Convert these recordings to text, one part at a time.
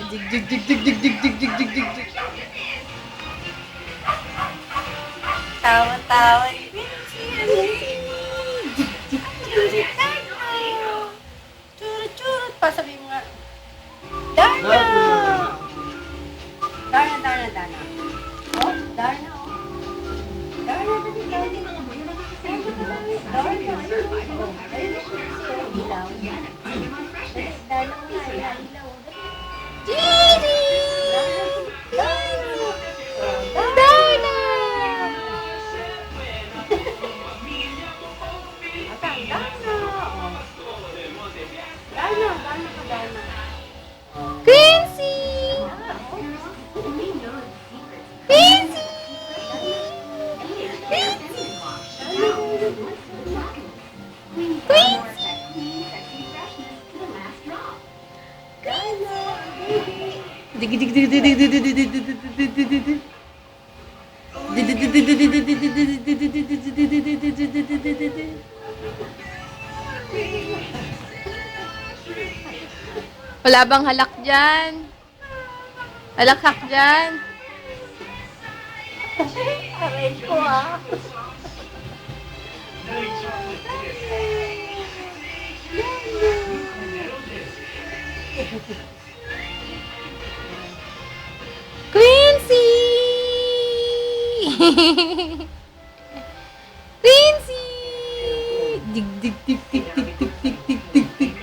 Jig, jig, jig, jig, jig, jig, jig, jig, jig, jig, jig. Tawa-tawa. Churut-churut pa, sabi mo nga. Darna! Darna, Darna, Darna. Oh, Darna, oh. Darna, dali, dali. Darna, ayun. Ilaw. Darna, ilaw. Gigi! Darna! Quincy! Quincy! Dig, dig, dig, dig, dig, dig, dig, dig, dig, dig, dig, dig, dig. Wala bang halak dyan? Halakhak dyan? Aray ko ah. Quincy! Quincy! Dig, dig, dig, dig, dig, dig, dig, dig, dig, dig.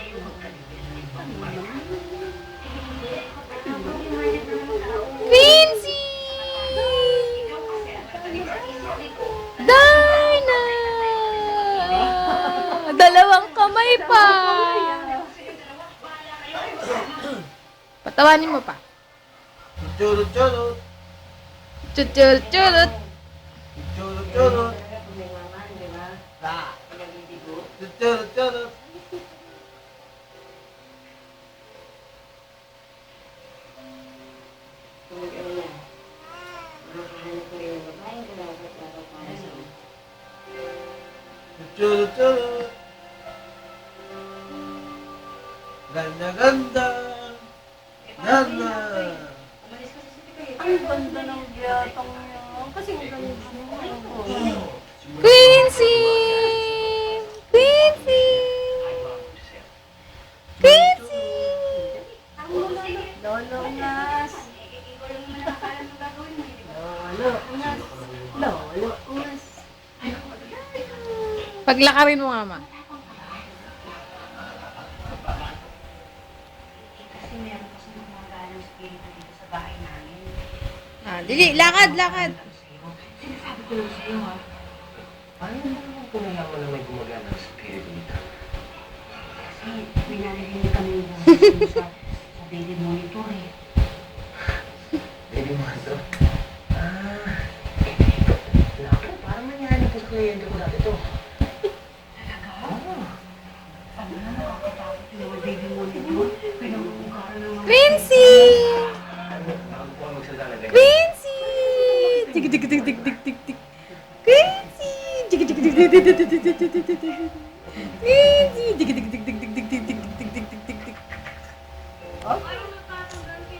Quincy! Darna! Dalawang kamay pa! Patawanin mo pa. Churut, churut. Chut-chut-chut! Churut, churut. Churut, churut. Churut, churut. Ganda, ganda. Ganda. Ang ganda ng biyatang niya. Kasi ang ganda niya. Quincy! Quincy! Quincy! Lolo Ungas. Lolo Ungas. Lolo Ungas. Paglakarin mo, mama. Kasi meron kasi mga galang spirito dito sa bahay namin. Ah, dili, lakad, lakad. Sinasabi ko lang sa'yo ha. Paano mo naman kung nalaman na may gumagana sa spirito dito? Kasi may narinig kami sa daily monitor eh. Baby Mando. Naku, parang nangyari po sa kliyente ko dati to. Talaga? Oo. Ano na nakakatakot yung mga daily monitor? Pinamumukaran ng mga... Quincy! Nakag po ang magsalita na ganyan. Quincy! Dig, dig, dig, dig, dig, dig, dig. Quincy! Dig, dig, dig, dig, dig, dig, dig, dig, dig, dig, dig. Quincy! Dig, dig, dig,